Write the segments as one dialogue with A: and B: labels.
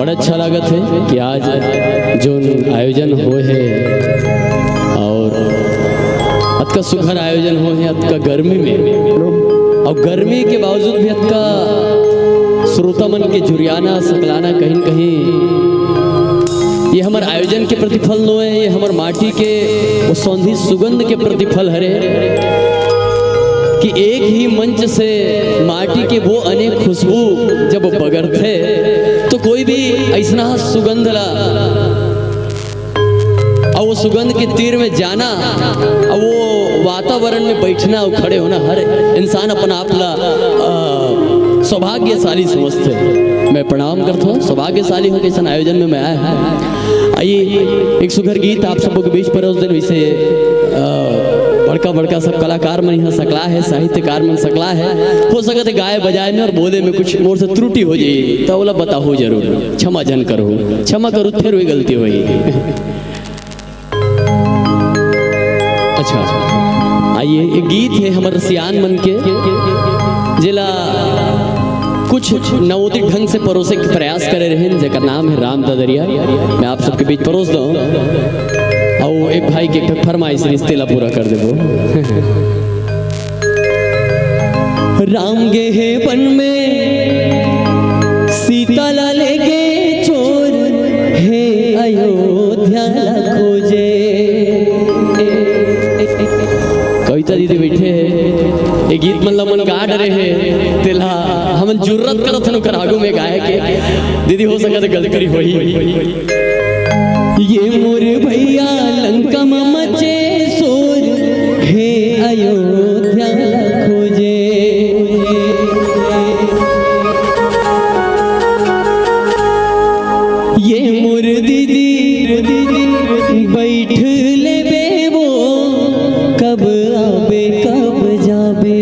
A: बड़ा अच्छा लागत है कि आज जो आयोजन हो है और अतका सुघर आयोजन हो है अतका गर्मी में, और गर्मी के बावजूद भी अतका श्रोता मन के जुरियाना सकलाना कहीं कहीं ये हमारे आयोजन के प्रतिफल नो है, ये हमारे माटी के वो सौंधी सुगंध के प्रतिफल हरे कि एक ही मंच से माटी के वो अनेक खुशबू जब बगरथे तो कोई भी ऐसा सुगंध ला और वो सुगंध के तीर में जाना और वो वातावरण में बैठना और खड़े होना हर इंसान अपना आप ला सौभाग्यशाली समझते। मैं प्रणाम करता हूँ, सौभाग्यशाली हो कैसा आयोजन में मैं आया। आइए एक सुघर गीत आप सबों के बीच पर उस दिन वैसे बड़का बड़का सब कलाकार मन यहाँ सकला है, साहित्यकार मन सकला है, हो सकता है गाय बजाए में और बोले में कुछ मोर से त्रुटि हो जाए तो बोला बताओ जरूर, क्षमा जन करो, क्षमा करो फिर हुई गलती हुई। अच्छा आइए एक गीत है हमारे सियान मन के जिला कुछ नवोदित ढंग से परोसे के प्रयास करे रहे जेकर नाम है राम ददरिया। मैं आप सबके बीच परोस दूँ और एक भाई के फरमाइश रिश्ते ला पूरा कर देबो। राम गे है वन में सीता ला लेके चोर है अयोध्या ला खोजे। कविता दीदी बैठे है ये गीत मन मन गा डरे है तिला हम जुर्रत करत हन ओकर आगू में गाए के दीदी हो सकत गलती होई। ये मोर भैया लंका में मचे सोर हे अयोध्या ला खोजे। ये मोर दीदी बैठ ले बेबो कब आबे कब जाबे।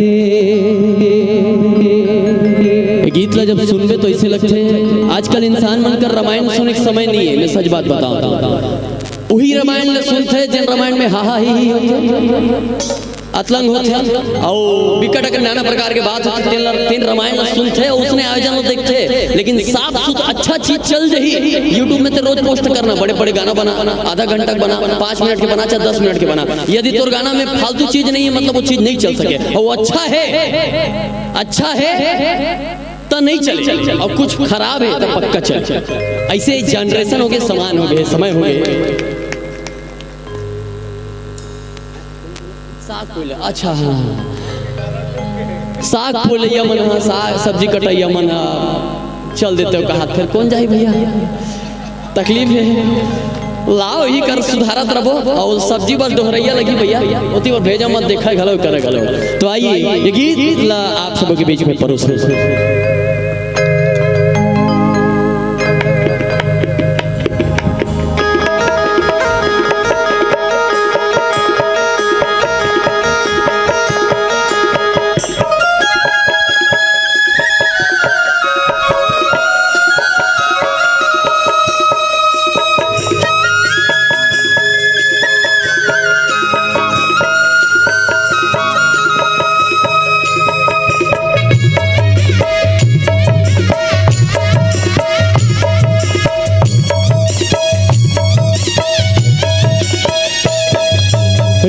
A: गीत ला जब सुनबे तो ऐसे लगते है आजकल इंसान मन कर रामायण सुनने के समय नहीं है। मैं सच बात बताऊं वही रामायण ले सुनते हैं जिन रामायण में हा ही अतलंग होते और विकट के नाना प्रकार के बात होती तीन रामायण सुनते उसने आयोजन में देखते, लेकिन साफ सुथरा अच्छा चीज चल जाही यूट्यूब में तो रोज पोस्ट करना, बड़े बड़े गाना बना आधा घंटा बना 5 मिनट के बना चाहे 10 मिनट के बना, यदि तोर गाना में फालतू चीज नहीं है मतलब वो चीज नहीं चल सके और वो अच्छा है तो नहीं चले और कुछ खराब है तो पक्का चले। ऐसे जनरेशन हो गए, समान हो गए, समय हो गए। अच्छा हाँ साग बोलैया मन साग सब्जी कटैया मन चल देते हो कहा फिर कौन जाए भैया, तकलीफ है लाओ ही कर सुधारत रहो और सब्जी बस दोहरैया लगी भैया होती और भेजा मत देखा घलो करे घलो। तो आइए ये गीत ला आप सबों के बीच में परोस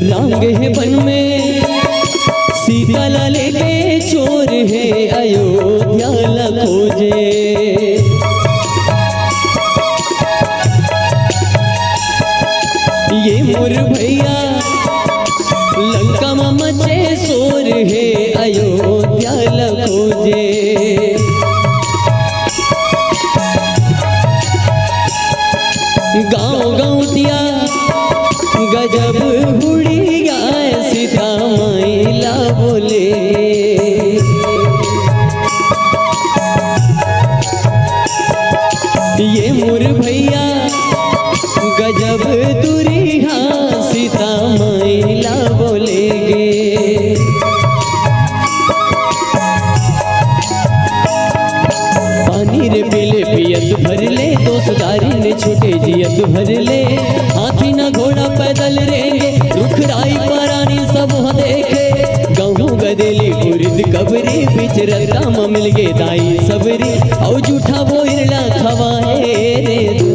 A: राम है वन में सीता ला लेके चोर है अयोध्या ला खोजे। ये मोर भैया लंका में मचे सोर है अयोध्या ला खोजे। गाँव गाँव दिया गजब हुड़ी गाय सीता मैला बोले। ये मोर भैया गजब दुरिहा सीता मैला बोलेगे। पानी रे पीले पियत भर ले दोस्तारी ने छूटे जियत भर ले। हाथी न घोड़ा पैदल रेंगे रुख राई परानी सब देखे गहूँ कदेली उर्द कबरी बिच राम मिल गे दाई सबरी औ जूठा बोइरला खवाए रे दो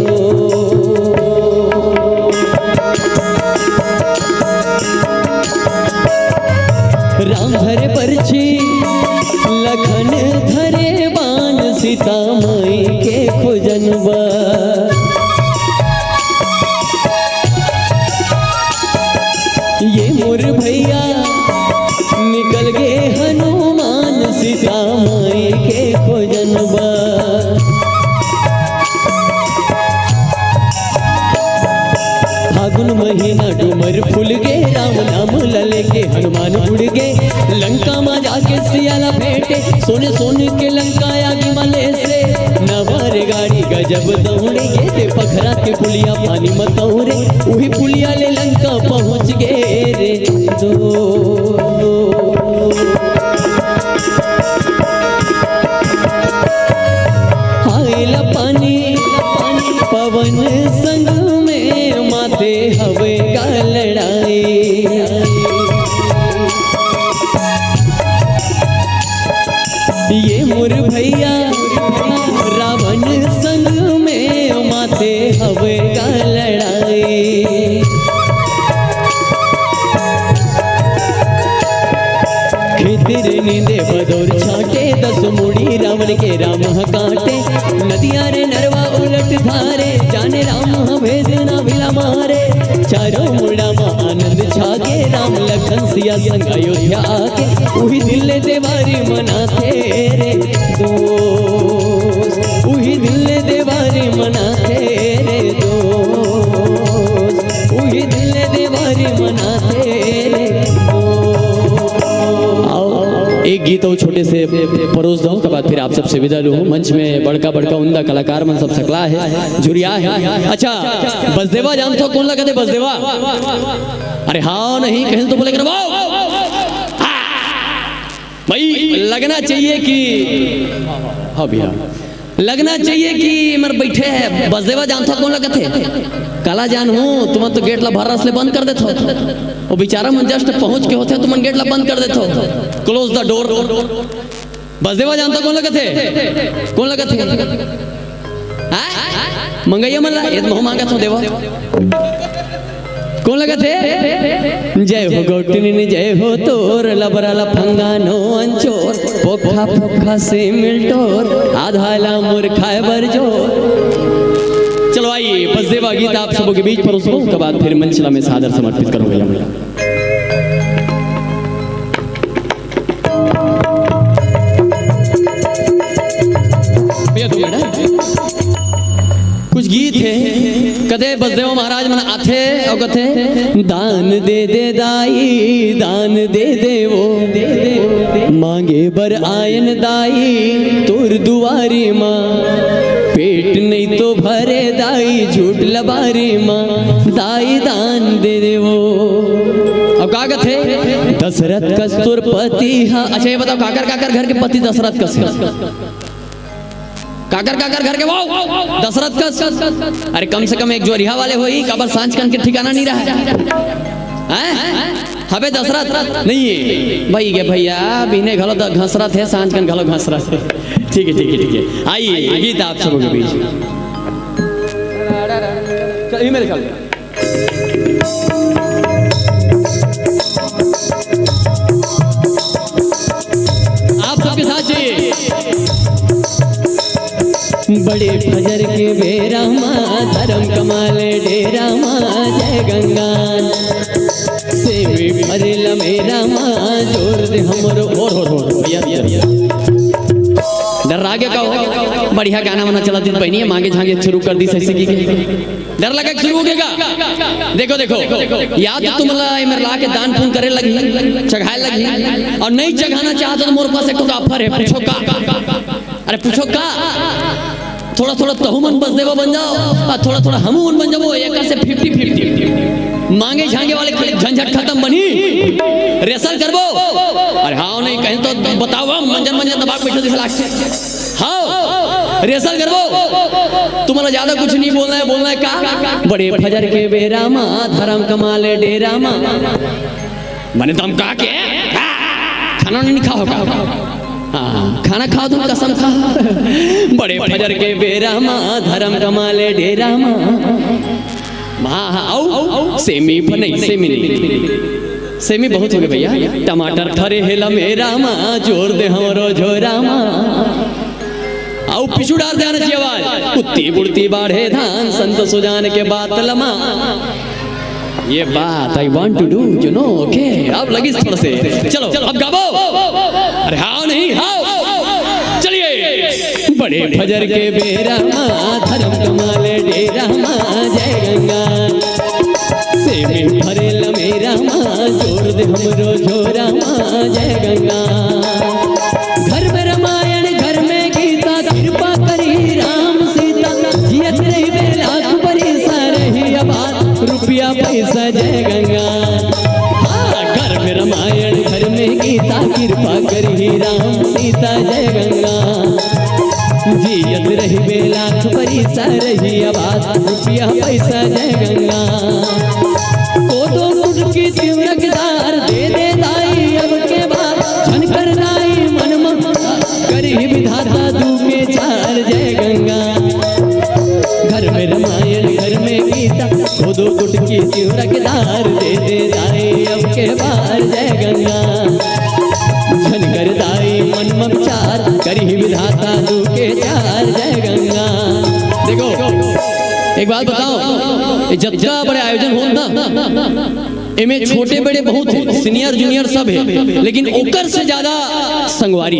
A: राम धरे परछी लखन धरे बान सीता माई के खोजनबा ये मोर भैया निकल गे हनुमान सीता माई के खोजनबा फागुन महीना डूमर फूल गे राम नाम लले के हनुमान उड़ गे लंका में जाके सियाला फेंटे सोने सोने के लंका आगे मले से नवार गाड़ी गजब दौड़े गे ते पखरा के पुलिया पानी मतौरे वही पुलिया ले लंका पहुंच गे रे दो आइला पानी पवन संग में माथे हवे का लड़ाई ये मोर भैया रावण संग में माथे हवे का लड़ाई खेतिर नींदे बदौर छाटे 10 मुड़ी रावण के राम काटे नदिया रे नरवा उलट धारे जाने राम भेद ना भिला मारे चारों मुड़ा में आनंद छागे राम लखन सिया संग अयोध्या आके वही दिल देवारी मनाते रे दोस्त वही दिल देवारी मनाते रे दोस्त वही दिल देवारी मनाते रे एक गीत और छोटे से परोस दो के बाद फिर आप सबसे विदा लूँ। मंच में बड़का बड़का उमदा कलाकार मन सब सकला है जुरिया है। अच्छा बसदेवा जानते हो कौन लगा थे बसदेवा? अरे हाँ नहीं कहीं तो बोले कर भाई लगना चाहिए कि हाँ भैया लगना चाहिए कि मर बैठे है बसदेवा जानते हो कौन लगा थे? काला जान हूँ तुम तो गेट ला भर रस ले बंद कर देते हो वो बेचारा मन जस्ट पहुंच के होते तुम गेट ला बंद कर देते हो क्लोज द डोर। बसदेवा जानता कौन लगा थे? कौन लगा थे? मंगैया मन ला मोह मांगा था देवा कौन लगा थे? जय हो गौटनी जय हो तोर लबरा लफंगा नो अंचोर पोखा पोखा से मिलटोर आधाला मूर्खाए बरजोर। चलो आइए बसदेवा गीत आप सबों के बीच परोसो के बाद फिर मंचला में सादर समर्पित करूंगा। कुछ गीत है कदे बसदेवा महाराज मन आथे और कथे दान दे दे दाई दान दे दे वो मांगे बर आयन दाई तोर दुआरी माँ पेट नहीं तो भरे दाई झूठ लबारी माँ दाई दान दे दे वो। अब कागत है दशरथ कस्तूर पति हाँ अच्छा ये बताओ काकर काकर घर के पति दशरथ कस काकर काकर घर के वो दशरथ कस अरे कम से कम एक जोरिया वाले हो ही कबर सांझ कन के ठिकाना नहीं रहा है हबे दशरथ नहीं है भाई के भैया बिने घलो घसरत है सांझ कन घलो घसरत है। ठीक है ठीक है ठीक है आइए गीत आप सबों के बीच मेरे ख्याल आप सबके साथ चाहिए बड़े फजर के बेरा माँ धर्म कमाल डेरा माँ जय गंगान सेवी भरेला मेरा माँ जोर दे हमरो और भैया डर आगे का बढ़िया गाना वाना चला दिन पहनी है मांगे झांगे शुरू कर दी सही की डर लगा शुरू हो गएगा। देखो देखो या तो तुम मेरे ला के दान पुण्य करे लगी चढ़ाए लगी और नहीं चढ़ाना चाहते तो मोर पास एक ऑफर है पूछो का अरे पूछो का थोड़ा थोड़ा तहु मन बसदेवा बन जाओ और थोड़ा थोड़ा हम मन बन जाओ एक से 50-50 मांगे झांगे वाले झंझट खत्म बनी रेसल करबो अरे हाँ नहीं कहीं तो बताओ मंजन मंजन दबाव बैठो दिखला हाँ रेसल करबो तुम्हारा ज्यादा कुछ नहीं बोलना है का बड़े फजर के बेरा माँ धर्म कमाले डेरा माँ मने दम का के खाना नहीं खा होगा। हाँ खाना खाओ तुम कसम खा। बड़े फजर के बेरा माँ धर्म कमाले डेरा माँ आओ सेमी नहीं सेमी नहीं सेमी बहुत हो गए भैया। टमाटर थरे हेला मेरा माँ जोर दे हमरो झोरा माँ आओ पिछू डाल देना चाहिए आवाज। कुत्ती बुड़ती बाढ़े धान संत सुजान के बात लमा। ये बात I want to do you know okay. अब लगी थोड़ा से चलो अब गाओ। अरे हाँ नहीं हाँ चलिए। बड़े फजर के बेरा माँ धर्म कमाले डेरा माँ जय गंगा सेमी भरेल मेरा माँ जोर दे हमरो झोरा माँ जय गंगा। घर में रामायण घर में गीता कृपा करी राम सीता जियत रही बेलाख बरी रही आबाद रुपया पैसा जय गंगा। हाँ घर में रामायण घर में गीता कृपा करी राम सीता जय गंगा। जियत रही बेलाख बरी रही आबाद रुपया पैसा जय गंगा। कोदो कुटकी तिवरकदार दे दे दाई अब के बाद छन कर दाई मन करी विधाता दूके चार जय गंगा। घर में रामायण घर में गीता कोदो कुटकी तिवरकदार दे दे दाई अब के बार जय गंगा। छन कर दाई मन चार करी विधाता दूके चार जय गंगा। देखो एक बात बताओ जत्था बड़े आयोजन होता इनमें छोटे बड़े बहुत है सीनियर जूनियर सब है लेकिन ओकर से ज्यादा संगवारी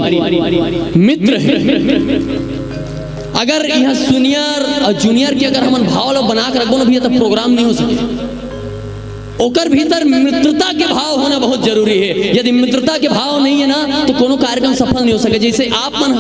A: मित्र है। अगर यह सीनियर और जूनियर के अगर हम भाव बना कर रखो ना भैया तो प्रोग्राम नहीं हो सकता। ओकर भीतर मित्रता के भाव होना बहुत जरूरी है। यदि मित्रता के भाव नहीं है ना तो कोनो कार्यक्रम सफल नहीं हो सके। जैसे आप मन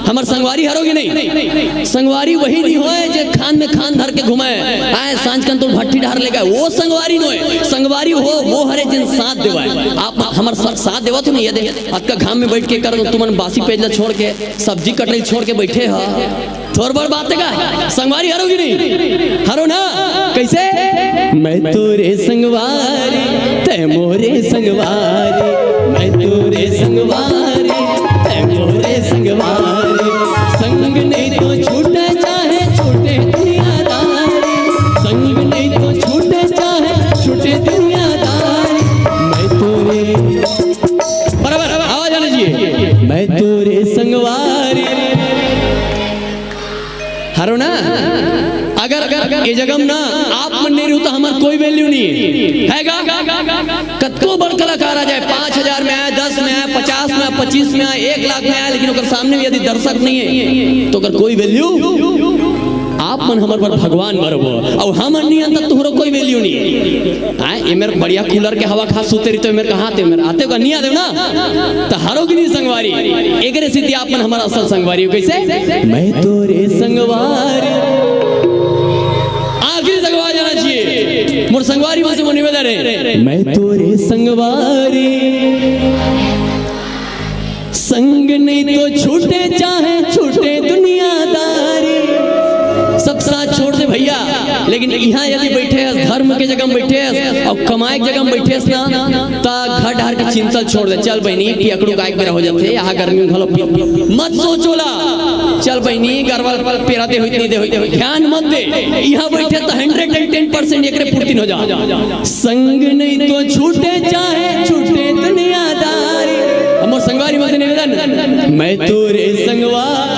A: हमार संगवारी हरोगी नहीं संगवारी वही नहीं होए जो खान में खान धर के घुमाए आए सांझ कन तो भट्टी ढार लेगा वो संगवारी नहीं है। संगवारी हो वो हरे जिन साथ देवाए आप हमार साथ देवा तो नहीं यदि आपका घाम में बैठ के कर तुमन बासी पेजला छोड़ के सब्जी कटरी छोड़ के बैठे हो थोड़ बड़ बात का संगवारी हरोगी नहीं हरो ना कैसे। मैं तोरे संगवारी तै मोरे संगवारी मैं तोरे संगवारी तै मोरे संगवारी संग नहीं तो छूटे चाहे छूटे दुनियादारी संग नहीं तो छूटे चाहे छूटे दुनियादारी। मैं तोरे बराबर आवाज आना चाहिए। मैं तोरे संगवारी हरो ना। अगर ये जगह ना आप मन नहीं रहता हमार कोई वैल्यू नहीं है कतो बड़ कलाकार आ जाए 5,000 में आए 10 में आए 50 में आए 25 में आए 1 लाख में आए लेकिन अगर सामने में यदि दर्शक नहीं है तो अगर कोई वैल्यू आप मन हमारे पर भगवान मरबो और हम नहीं अंत तुम्हारा कोई वैल्यू नहीं है। ये मेरे बढ़िया कूलर के हवा खा सूते रही तो मेरे कहा आते मेरे आते का नहीं आते ना तो हारोगी नहीं संगवारी। एक स्थिति आप मन हमारा असल संगवारी हो कैसे। मैं तोरे संगवारी आखिरी संगवार जाना चाहिए मोर संगवारी में से वो निवेदन है। मैं तोरे संगवारी संग नहीं तो छूटे चाहे छूटे दुनियादारी सब साथ छोड़ दे भैया। लेकिन यहाँ यदि बैठे धर्म के जगह बैठे और कमाए के जगह बैठे ना तो घर ढार के चिंता छोड़ दे। चल बहनी पियकड़ू गाय मेरा हो जाते यहाँ गर्मी में मत सोचोला चल बहनी गरवा पेरा दे हुई नहीं दे हुई ध्यान मत दे। यहाँ बैठे तो 110% एकरे पूर्ति हो जा। संग नहीं तो छूटे चाहे छूटे दुनियादारी हमर संगवारी मत निवेदन मैं तोरे संगवार।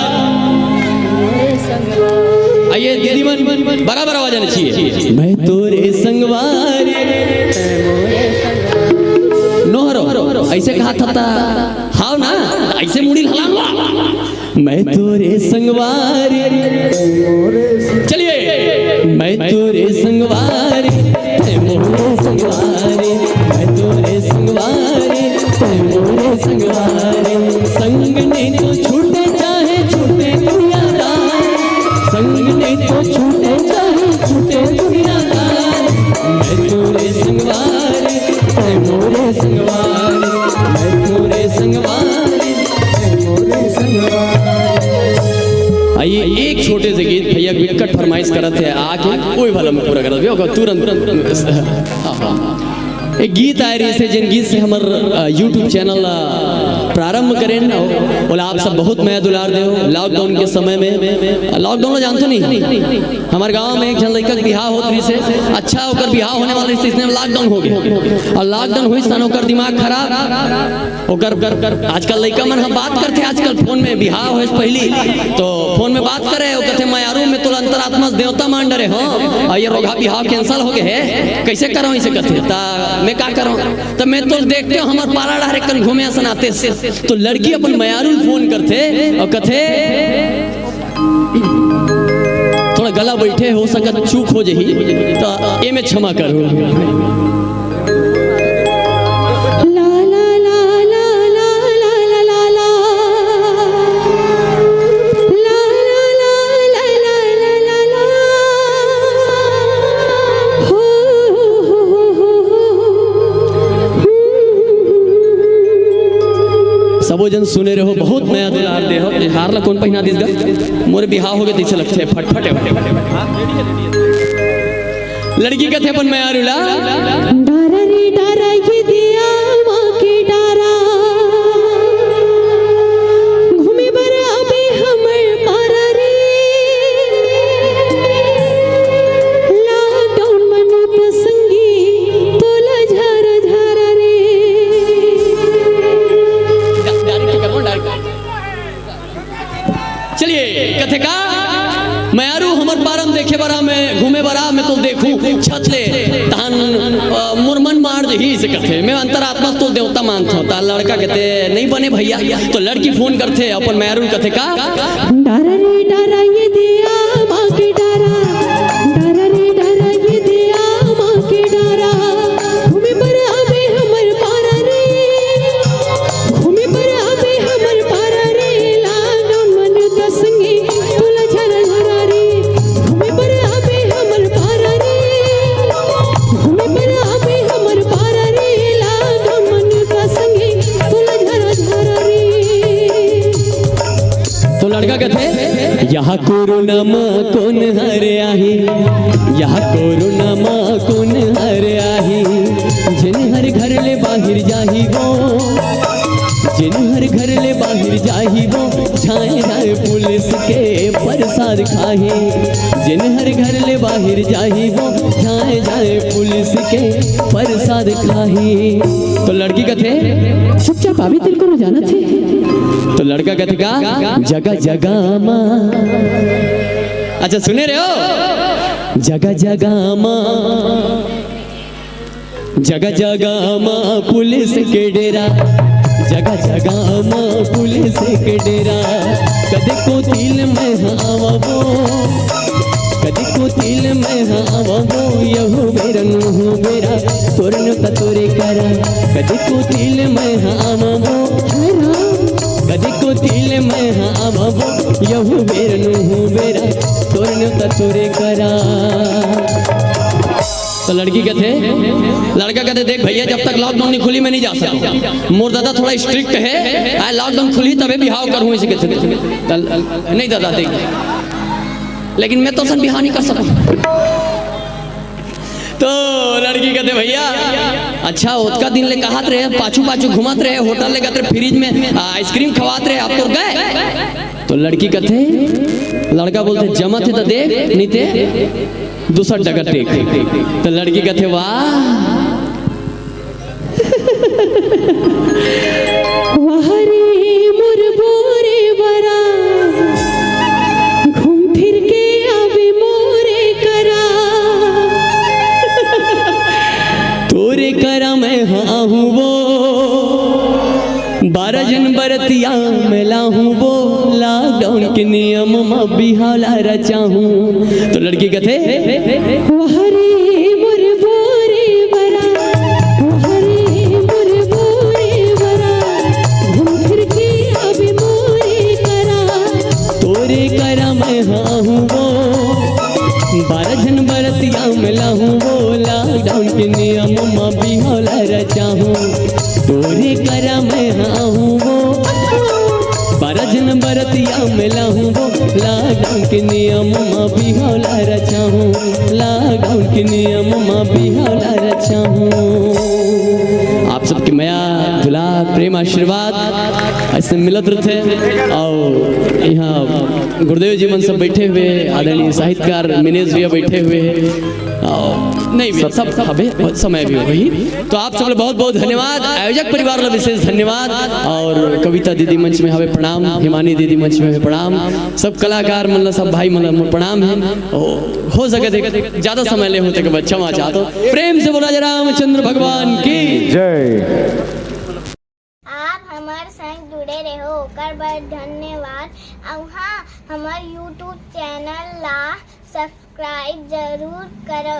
A: आइए दीदी मन बराबर आवाज आना चाहिए। मैं तोरे संगवारी नोहरो ऐसे कहा था हाँ ना ऐसे मुड़ी हला मैं तोरे संगवारी। चलिए मैं तोरे संगवारी तै मोरे संगवारी मैं तोरे संगवारी तै मोरे संगवारी संग नहीं तो छूटे चाहे छूटे दुनियादारी संग नहीं तो छूटे चाहे छूटे दुनियादारी। मैं तोरे संगवारी तै मोरे संगवारी मैं तोरे संगवारी तै मोरे संगवारी। आइए एक छोटे से गीत भैया विकट फरमाइश करत है आके कोई भला में पूरा करत हो तुरंत। एक गीत आए रही से जिन गीत से हमार YouTube चैनल प्रारंभ करें बोला आप सब बहुत मैं दुलार दे लॉकडाउन के समय में लॉकडाउन जानते नहीं हमारे गांव में एक जन लड़का बिहार होत रही से अच्छा होकर बिहार होने वाले इसने लॉकडाउन हो गया और लॉकडाउन हुई सन होकर दिमाग खराब होकर आजकल लड़का मन हम बात करते आजकल फोन में बिहार हो पहली तो फोन में बात करे वो कहते मायारू में तो अंतरात्मा देवता मान डरे हाँ ये रोगा बिहार कैंसल हो गए है कैसे करो इसे कहते मैं क्या करूँ तो मैं तो देखते हो हमारे पारा डारे कल घूमे सनाते तो लड़की अपन मायारू फोन करते और कहते थोड़ा गला बैठे हो सकत चूक हो जही तो ये में क्षमा करो सबो जन सुने रहो बहुत नया दुलार दे हो हारला कौन पहिना दिस गा मोर बिहाव हो गए तैसे लगते फटफटे लड़की कहते अपन मैं आरुला
B: डारा रे डारा ये दिया माँ के डारा घूमे बर अबे हमर पारा रे लॉकडाउन मनु पसंगी तोला झारा झारा रे
A: चलिए कथे का मैं आरू हमर पारम देखे बरा मैं घूमे बरा मैं तो देखूं छत ले तहन मुरमन मार जही से कथे मैं अंतरात्मा तो देवता मानता हूं ता लड़का कहते नहीं बने भैया तो लड़की फोन करते अपन मैं आरू कथे का
B: डारा रे डारा ये दिया माँ के डारा डारा रे डारा ये दिया माँ के डारा घूमे पर अबे हमर पारा रे घूमे पर अबे हमर पारा रे लॉकडाउन मन दसंगी तोला झरा झरा रे घूमे पर अबे हमर पारा रे घूमे पर अबे हमर पारा रे लॉकडाउन मन दसंगी तोला झरा झरा रे
A: तो लड़का कहते यहाँ कोरोना माँ कौन हरे आही यहाँ कोरोना माँ कौन हरे आही जिन हर घर ले बाहर जाही वो जिन हर घर ले बाहर जाही वो छाए जाए पुलिस के प्रसाद खाही जिन हर घर ले बाहर जाही वो छाए जाए पुलिस के प्रसाद खाही तो लड़की कहते
B: चुपचाप अभी तेरे को जाना थे
A: तो लड़का कहते का जगह जगह माँ अच्छा सुने रहे हो जगह जगह माँ जगह जगह माँ पुलिस के डेरा जगह जगह माँ पुलिस के डेरा कदे को तिल में आवा वो कदे को तिल में आवा वो यहू मेरा नूहू मेरा तोरन तोरे करा कदे को तिल में आवा वो कदे को तिल में आवा वो यहू मेरा नूहू मेरा तोरन तोरे करा तो लड़की कहते लड़का कहते देख भैया जब तक लॉकडाउन नहीं खुली मैं नहीं जा सकता मोर दादा थोड़ा स्ट्रिक्ट है लॉकडाउन खुली तबे बिहाव करूँ इसे कहते नहीं दादा देख लेकिन मैं तो सन बिहाव नहीं कर सकता तो लड़की कहते भैया अच्छा उसका दिन ले कहत रहे पाछू पाछू घुमत रहे होटल ले कहते फ्रिज में आइसक्रीम खवात रहे आप तो गए तो लड़की कहते लड़का बोलते जमा थे तो देख नहीं थे दूसरा जगह टेक तो लड़की कहते वाह
B: वहरे मुरबोरे बरा घूम फिर के आवे मोरे करा
A: तोरे करा मैं हाँ हूँ वो 12 जन बरतिया मिला हूँ वो लॉकडाउन के नियम में बिहाला रचा हूँ तो लड़की कहते
B: वहरे मुरबोरे बरा वहरे मुरबोरे बरा घूम फिर के आवे मोरे करा
A: तोरे करा मैं हाँ हूँ वो 12 जन बरतिया मिला हूँ वो लॉकडाउन के नियम में बिहाला रचा हूँ तोरे करा मैं हाँ हूँ वो 12 जन बरतिया मिला हूँ वो लॉकडाउन के नियम में बिहाला रचा हूँ लॉकडाउन के नियम में बिहाला रचा हूँ आप सबके मया दुला प्रेम आशीर्वाद से मिलत रहते। और यहाँ गुरुदेव जी मन सब बैठे हुए, आदरणीय साहित्यकार मिनेश भैया बैठे हुए हैं, नहीं भी सब हबे समय भी हो गई। तो आप सब बहुत बहुत धन्यवाद, आयोजक परिवार ला विशेष धन्यवाद। और कविता दीदी मंच में हवे प्रणाम, हिमानी दीदी मंच में हवे प्रणाम, सब कलाकार मन ला, सब भाई मन ला प्रणाम है। हो सके थे ज्यादा समय ले होते के क्षमा चाहतो। प्रेम से बोला जय रामचंद्र भगवान की
C: जय।
D: आप हमारे संग जुड़े रहो ओकर बर धन्यवाद। और हाँ, हमारे YouTube चैनल ला सब्सक्राइब जरूर करो।